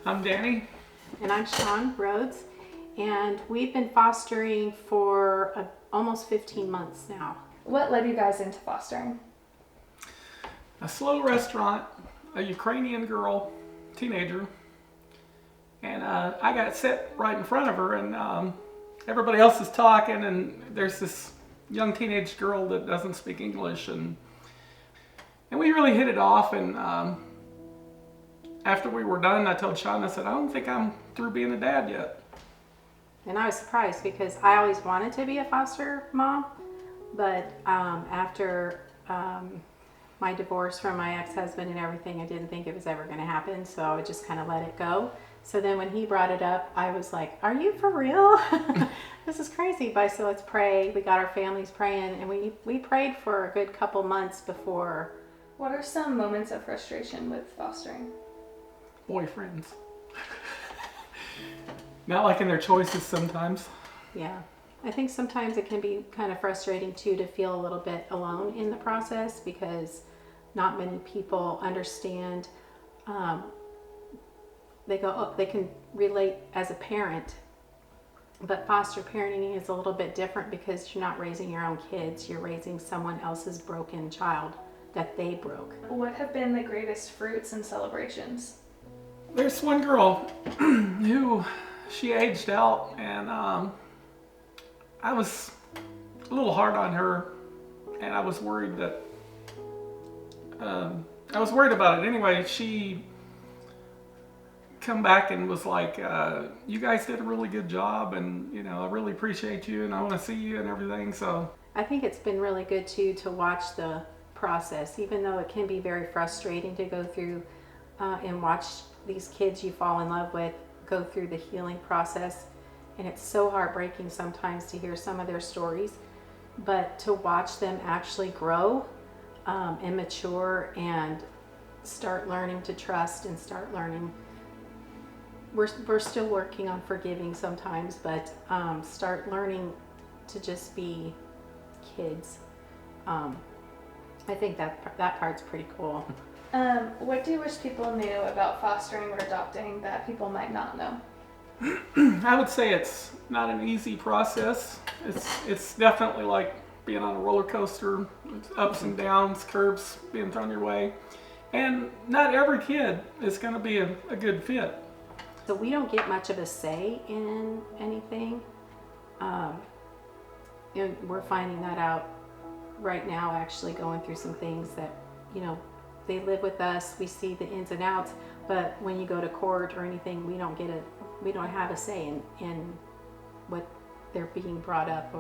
I'm Danny. And I'm Shawn, Rhodes, and we've been fostering for almost 15 months now. What led you guys into fostering? A slow restaurant, a Ukrainian girl, teenager, and I got sit right in front of her, and everybody else is talking, and there's this young teenage girl that doesn't speak English, and we really hit it off, and after we were done, I told Shawn, I said, I don't think I'm through being a dad yet. And I was surprised because I always wanted to be a foster mom, but after my divorce from my ex-husband and everything, I didn't think it was ever going to happen, so I just kind of let it go. So then when he brought it up, I was like, are you for real? This is crazy. But so let's pray. We got our families praying, and we prayed for a good couple months before. What are some moments of frustration with fostering? Boyfriends. Not liking their choices sometimes. Yeah. I think sometimes it can be kind of frustrating too to feel a little bit alone in the process because not many people understand. They can relate as a parent, but foster parenting is a little bit different because you're not raising your own kids, you're raising someone else's broken child that they broke. What have been the greatest fruits and celebrations? There's one girl who she aged out, and I was a little hard on her, and I was worried that about it. Anyway, she come back and was like, you guys did a really good job, and I really appreciate you, and I want to see you and everything. So I think it's been really good too to watch the process, even though it can be very frustrating to go through and watch these kids you fall in love with go through the healing process. And it's so heartbreaking sometimes to hear some of their stories, but to watch them actually grow and mature and start learning to trust and start learning. We're still working on forgiving sometimes, but start learning to just be kids. I think that part's pretty cool. What do you wish people knew about fostering or adopting that people might not know? I would say it's not an easy process. It's definitely like being on a roller coaster. It's ups and downs, curves being thrown your way. And not every kid is going to be a good fit. So we don't get much of a say in anything. And we're finding that out right now, actually going through some things that, they live with us, we see the ins and outs, but when you go to court or anything, we don't have a say in what they're being brought up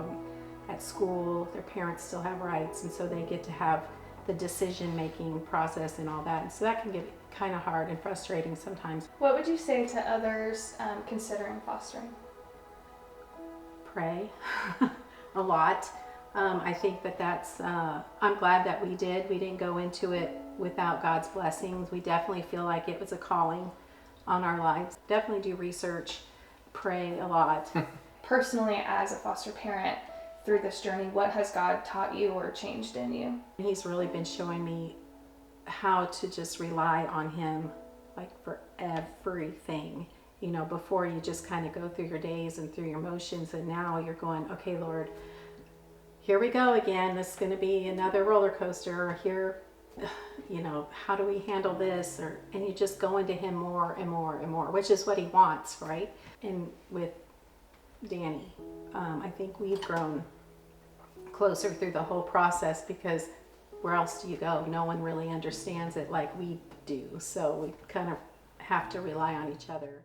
at school. Their parents still have rights, and so they get to have the decision-making process and all that. And so that can get kind of hard and frustrating sometimes. What would you say to others considering fostering? Pray a lot. I think that's, I'm glad that we didn't go into it without God's blessings. We definitely feel like it was a calling on our lives. Definitely do research, pray a lot. Personally, as a foster parent, through this journey, what has God taught you or changed in you? He's really been showing me how to just rely on Him, like for everything. Before you just kind of go through your days and through your motions, and now you're going, okay, Lord, here we go again. This is going to be another roller coaster. Here, how do we handle this? And you just go into Him more and more and more, which is what He wants, right? And with Danny, I think we've grown closer through the whole process because where else do you go? No one really understands it like we do. So we kind of have to rely on each other.